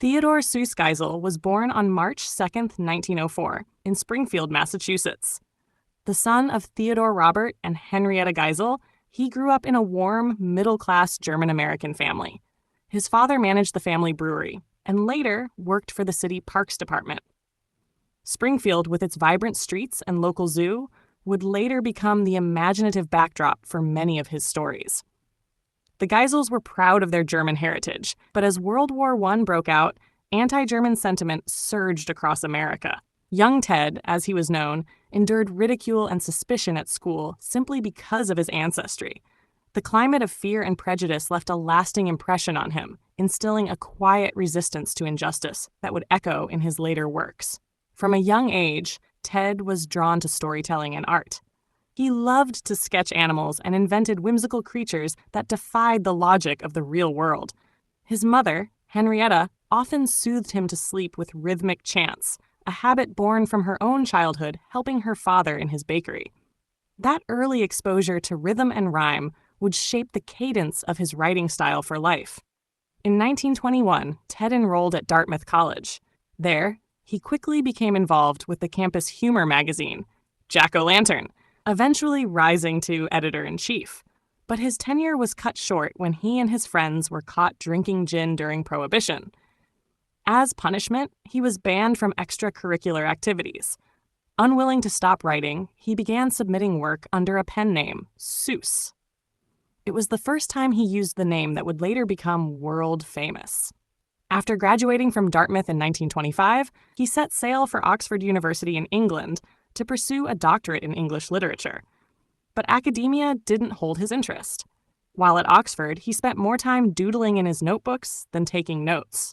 Theodor Seuss Geisel was born on March 2, 1904, in Springfield, Massachusetts. The son of Theodor Robert and Henrietta Geisel, he grew up in a warm, middle-class German-American family. His father managed the family brewery and later worked for the city parks department. Springfield, with its vibrant streets and local zoo, would later become the imaginative backdrop for many of his stories. The Geisels were proud of their German heritage, but as World War I broke out, anti-German sentiment surged across America. Young Ted, as he was known, endured ridicule and suspicion at school simply because of his ancestry. The climate of fear and prejudice left a lasting impression on him, instilling a quiet resistance to injustice that would echo in his later works. From a young age, Ted was drawn to storytelling and art. He loved to sketch animals and invented whimsical creatures that defied the logic of the real world. His mother, Henrietta, often soothed him to sleep with rhythmic chants, a habit born from her own childhood helping her father in his bakery. That early exposure to rhythm and rhyme would shape the cadence of his writing style for life. In 1921, Ted enrolled at Dartmouth College. There, he quickly became involved with the campus humor magazine, Jack-O-Lantern, eventually rising to editor-in-chief. But his tenure was cut short when he and his friends were caught drinking gin during Prohibition. As punishment, he was banned from extracurricular activities. Unwilling to stop writing, he began submitting work under a pen name, Seuss. It was the first time he used the name that would later become world famous. After graduating from Dartmouth in 1925, he set sail for Oxford University in England to pursue a doctorate in English literature. But academia didn't hold his interest. While at Oxford, he spent more time doodling in his notebooks than taking notes.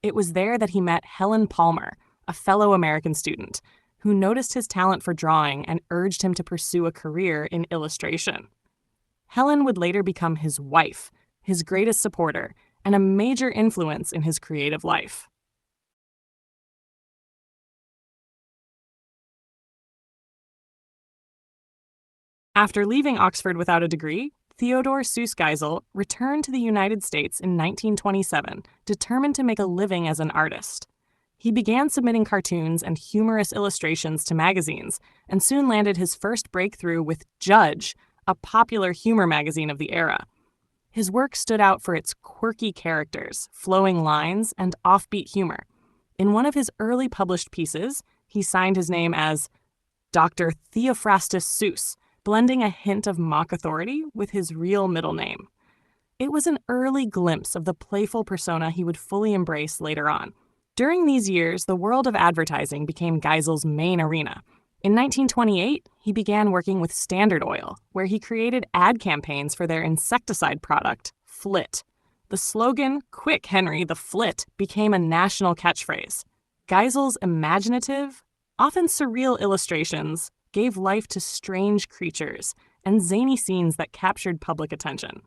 It was there that he met Helen Palmer, a fellow American student, who noticed his talent for drawing and urged him to pursue a career in illustration. Helen would later become his wife, his greatest supporter, and a major influence in his creative life. After leaving Oxford without a degree, Theodor Seuss Geisel returned to the United States in 1927, determined to make a living as an artist. He began submitting cartoons and humorous illustrations to magazines, and soon landed his first breakthrough with Judge, a popular humor magazine of the era. His work stood out for its quirky characters, flowing lines, and offbeat humor. In one of his early published pieces, he signed his name as Dr. Theophrastus Seuss, blending a hint of mock authority with his real middle name. It was an early glimpse of the playful persona he would fully embrace later on. During these years, the world of advertising became Geisel's main arena. In 1928, he began working with Standard Oil, where he created ad campaigns for their insecticide product, Flit. The slogan, "Quick, Henry, the Flit," became a national catchphrase. Geisel's imaginative, often surreal illustrations gave life to strange creatures and zany scenes that captured public attention.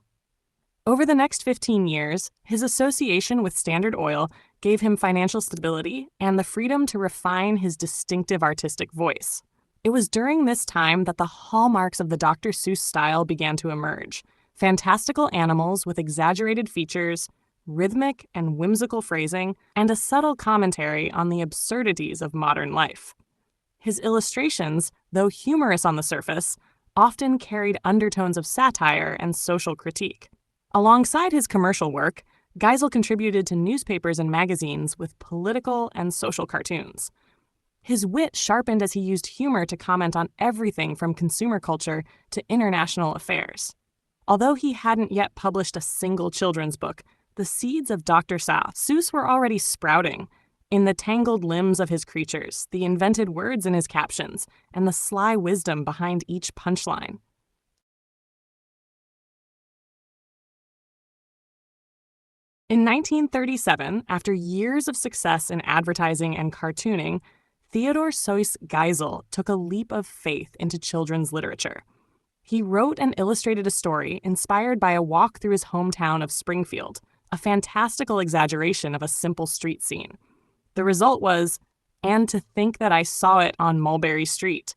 Over the next 15 years, his association with Standard Oil gave him financial stability and the freedom to refine his distinctive artistic voice. It was during this time that the hallmarks of the Dr. Seuss style began to emerge: fantastical animals with exaggerated features, rhythmic and whimsical phrasing, and a subtle commentary on the absurdities of modern life. His illustrations, though humorous on the surface, often carried undertones of satire and social critique. Alongside his commercial work, Geisel contributed to newspapers and magazines with political and social cartoons. His wit sharpened as he used humor to comment on everything from consumer culture to international affairs. Although he hadn't yet published a single children's book, the seeds of Dr. Seuss were already sprouting in the tangled limbs of his creatures, the invented words in his captions, and the sly wisdom behind each punchline. In 1937, after years of success in advertising and cartooning, Theodor Seuss Geisel took a leap of faith into children's literature. He wrote and illustrated a story inspired by a walk through his hometown of Springfield, a fantastical exaggeration of a simple street scene. The result was, "And to think that I saw it on Mulberry Street."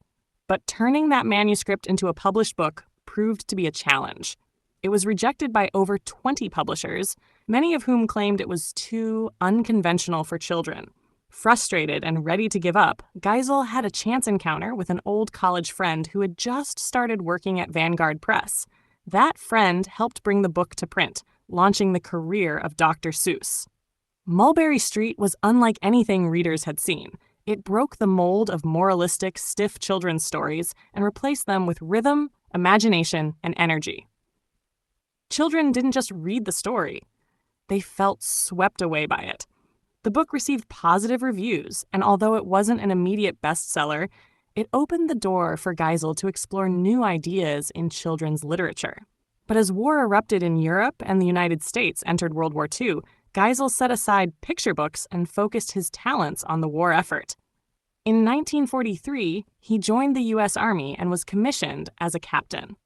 But turning that manuscript into a published book proved to be a challenge. It was rejected by over 20 publishers, many of whom claimed it was too unconventional for children. Frustrated and ready to give up, Geisel had a chance encounter with an old college friend who had just started working at Vanguard Press. That friend helped bring the book to print, launching the career of Dr. Seuss. Mulberry Street was unlike anything readers had seen. It broke the mold of moralistic, stiff children's stories and replaced them with rhythm, imagination, and energy. Children didn't just read the story, they felt swept away by it. The book received positive reviews, and although it wasn't an immediate bestseller, it opened the door for Geisel to explore new ideas in children's literature. But as war erupted in Europe and the United States entered World War II, Geisel set aside picture books and focused his talents on the war effort. In 1943, he joined the U.S. Army and was commissioned as a captain.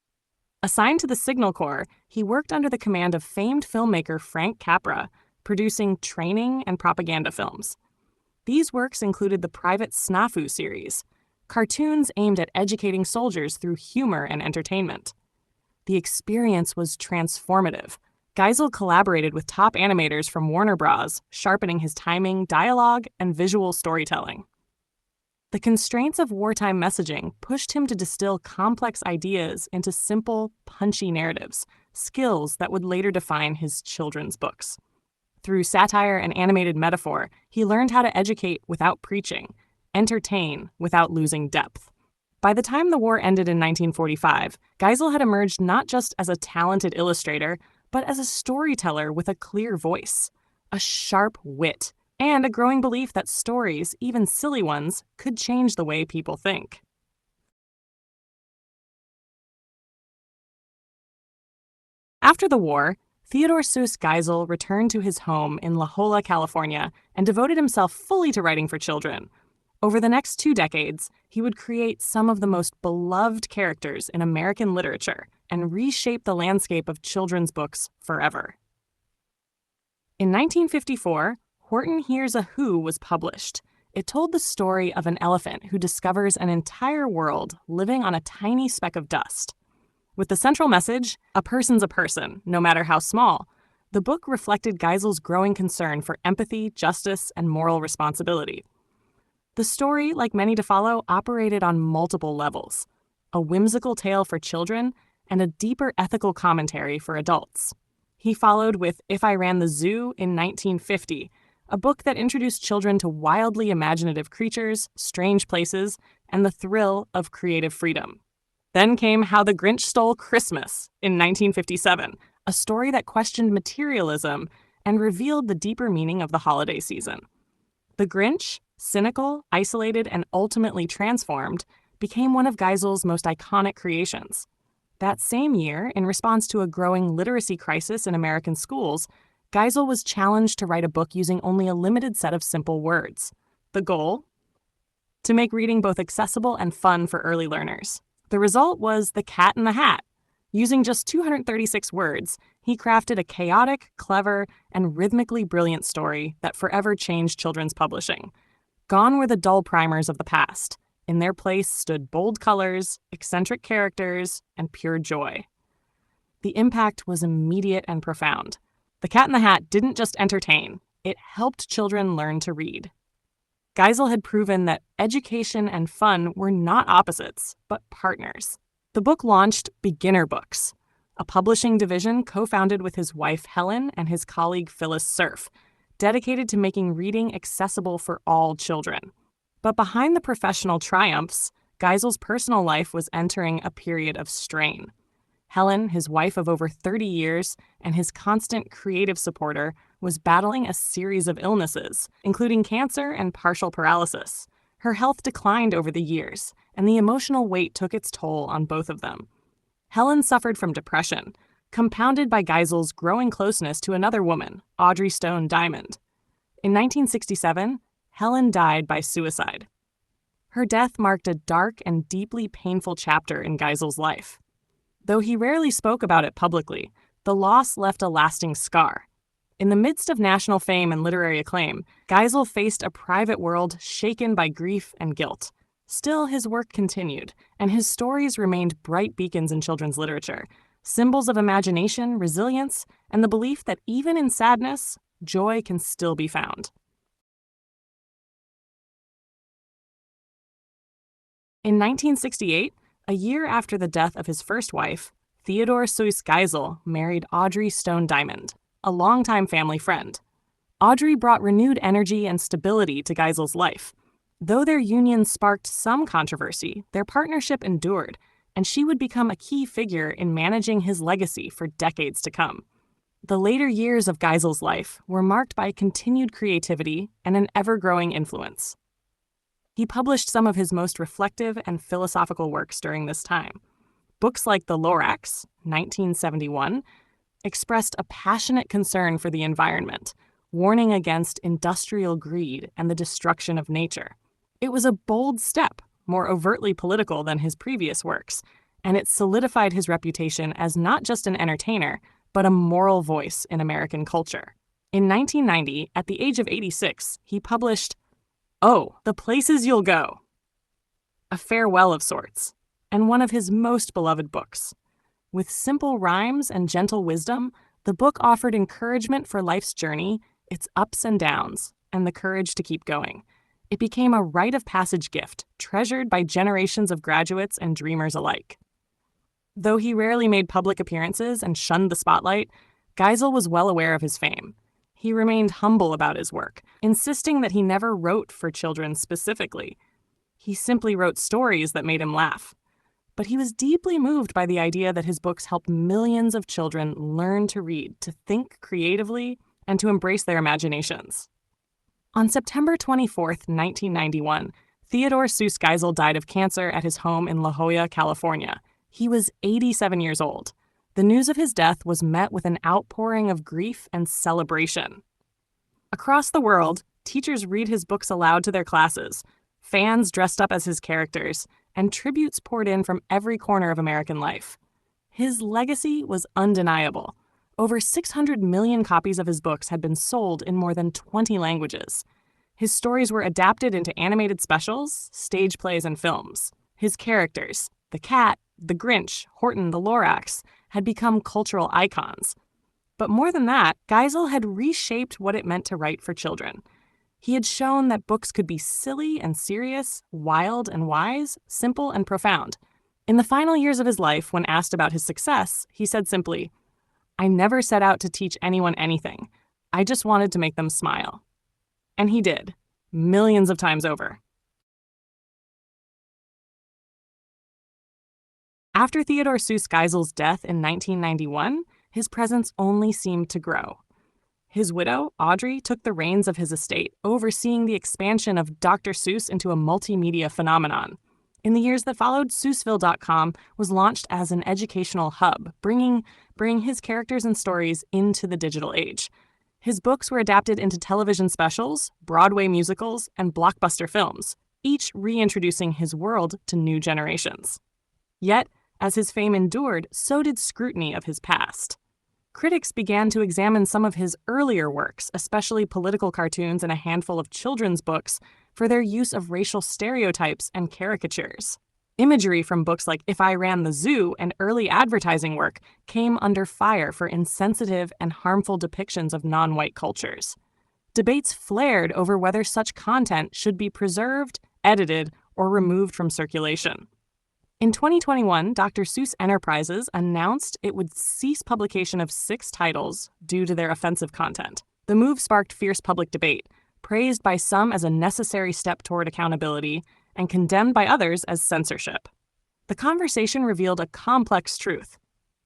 Assigned to the Signal Corps, he worked under the command of famed filmmaker Frank Capra, producing training and propaganda films. These works included the Private Snafu series, cartoons aimed at educating soldiers through humor and entertainment. The experience was transformative. Geisel collaborated with top animators from Warner Bros., sharpening his timing, dialogue, and visual storytelling. The constraints of wartime messaging pushed him to distill complex ideas into simple, punchy narratives, skills that would later define his children's books. Through satire and animated metaphor, he learned how to educate without preaching, entertain without losing depth. By the time the war ended in 1945, Geisel had emerged not just as a talented illustrator, but as a storyteller with a clear voice, a sharp wit, and a growing belief that stories, even silly ones, could change the way people think. After the war, Theodor Seuss Geisel returned to his home in La Jolla, California, and devoted himself fully to writing for children. Over the next 2 decades, he would create some of the most beloved characters in American literature and reshape the landscape of children's books forever. In 1954, Horton Hears a Who was published. It told the story of an elephant who discovers an entire world living on a tiny speck of dust. With the central message, a person's a person, no matter how small, the book reflected Geisel's growing concern for empathy, justice, and moral responsibility. The story, like many to follow, operated on multiple levels: a whimsical tale for children and a deeper ethical commentary for adults. He followed with If I Ran the Zoo in 1950, a book that introduced children to wildly imaginative creatures, strange places, and the thrill of creative freedom. Then came How the Grinch Stole Christmas in 1957, a story that questioned materialism and revealed the deeper meaning of the holiday season. The Grinch, cynical, isolated, and ultimately transformed, became one of Geisel's most iconic creations. That same year, in response to a growing literacy crisis in American schools, Geisel was challenged to write a book using only a limited set of simple words. The goal? To make reading both accessible and fun for early learners. The result was The Cat in the Hat. Using just 236 words, he crafted a chaotic, clever, and rhythmically brilliant story that forever changed children's publishing. Gone were the dull primers of the past. In their place stood bold colors, eccentric characters, and pure joy. The impact was immediate and profound. The Cat in the Hat didn't just entertain, it helped children learn to read. Geisel had proven that education and fun were not opposites, but partners. The book launched Beginner Books, a publishing division co-founded with his wife Helen and his colleague Phyllis Cerf, dedicated to making reading accessible for all children. But behind the professional triumphs, Geisel's personal life was entering a period of strain. Helen, his wife of over 30 years, and his constant creative supporter, was battling a series of illnesses, including cancer and partial paralysis. Her health declined over the years, and the emotional weight took its toll on both of them. Helen suffered from depression, compounded by Geisel's growing closeness to another woman, Audrey Stone Diamond. In 1967, Helen died by suicide. Her death marked a dark and deeply painful chapter in Geisel's life. Though he rarely spoke about it publicly, the loss left a lasting scar. In the midst of national fame and literary acclaim, Geisel faced a private world shaken by grief and guilt. Still, his work continued, and his stories remained bright beacons in children's literature, symbols of imagination, resilience, and the belief that even in sadness, joy can still be found. In 1968, a year after the death of his first wife, Theodor Seuss Geisel married Audrey Stone Diamond, a longtime family friend. Audrey brought renewed energy and stability to Geisel's life. Though their union sparked some controversy, their partnership endured, and she would become a key figure in managing his legacy for decades to come. The later years of Geisel's life were marked by continued creativity and an ever-growing influence. He published some of his most reflective and philosophical works during this time. Books like The Lorax, 1971, expressed a passionate concern for the environment, warning against industrial greed and the destruction of nature. It was a bold step, more overtly political than his previous works, and it solidified his reputation as not just an entertainer, but a moral voice in American culture. In 1990, at the age of 86, he published Oh, the Places You'll Go, a farewell of sorts, and one of his most beloved books. With simple rhymes and gentle wisdom, the book offered encouragement for life's journey, its ups and downs, and the courage to keep going. It became a rite of passage gift, treasured by generations of graduates and dreamers alike. Though he rarely made public appearances and shunned the spotlight, Geisel was well aware of his fame. He remained humble about his work, insisting that he never wrote for children specifically. He simply wrote stories that made him laugh. But he was deeply moved by the idea that his books helped millions of children learn to read, to think creatively, and to embrace their imaginations. On September 24, 1991, Theodor Seuss Geisel died of cancer at his home in La Jolla, California. He was 87 years old. The news of his death was met with an outpouring of grief and celebration. Across the world, teachers read his books aloud to their classes, fans dressed up as his characters, and tributes poured in from every corner of American life. His legacy was undeniable. Over 600 million copies of his books had been sold in more than 20 languages. His stories were adapted into animated specials, stage plays, and films. His characters, the cat, the Grinch, Horton, the Lorax, had become cultural icons. But more than that, Geisel had reshaped what it meant to write for children. He had shown that books could be silly and serious, wild and wise, simple and profound. In the final years of his life, when asked about his success, he said simply, "I never set out to teach anyone anything. I just wanted to make them smile." And he did, millions of times over. After Theodor Seuss Geisel's death in 1991, his presence only seemed to grow. His widow, Audrey, took the reins of his estate, overseeing the expansion of Dr. Seuss into a multimedia phenomenon. In the years that followed, Seussville.com was launched as an educational hub, bringing his characters and stories into the digital age. His books were adapted into television specials, Broadway musicals, and blockbuster films, each reintroducing his world to new generations. Yet, as his fame endured, so did scrutiny of his past. Critics began to examine some of his earlier works, especially political cartoons and a handful of children's books, for their use of racial stereotypes and caricatures. Imagery from books like If I Ran the Zoo and early advertising work came under fire for insensitive and harmful depictions of non-white cultures. Debates flared over whether such content should be preserved, edited, or removed from circulation. In 2021, Dr. Seuss Enterprises announced it would cease publication of 6 titles due to their offensive content. The move sparked fierce public debate, praised by some as a necessary step toward accountability, and condemned by others as censorship. The conversation revealed a complex truth.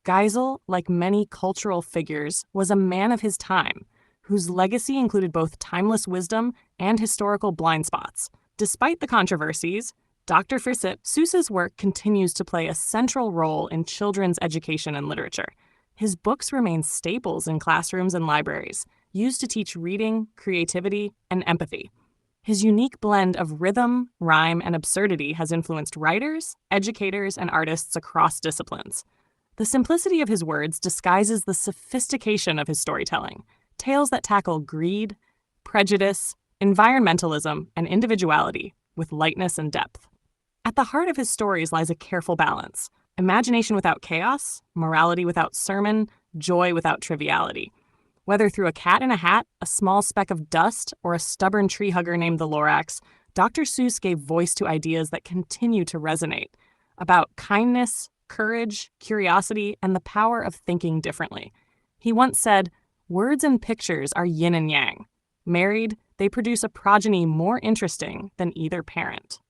Geisel, like many cultural figures, was a man of his time, whose legacy included both timeless wisdom and historical blind spots. Despite the controversies, Dr. Seuss's work continues to play a central role in children's education and literature. His books remain staples in classrooms and libraries, used to teach reading, creativity, and empathy. His unique blend of rhythm, rhyme, and absurdity has influenced writers, educators, and artists across disciplines. The simplicity of his words disguises the sophistication of his storytelling, tales that tackle greed, prejudice, environmentalism, and individuality with lightness and depth. At the heart of his stories lies a careful balance, Imagination without chaos, morality without sermon, joy without triviality. Whether through a cat in a hat, a small speck of dust, or a stubborn tree hugger named the Lorax, Dr. Seuss gave voice to ideas that continue to resonate about kindness, courage, curiosity, and the power of thinking differently. He once said, "Words and pictures are yin and yang. Married, they produce a progeny more interesting than either parent."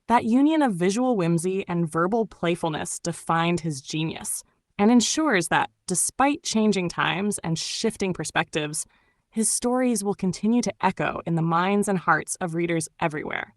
That union of visual whimsy and verbal playfulness defined his genius and ensures that, despite changing times and shifting perspectives, his stories will continue to echo in the minds and hearts of readers everywhere.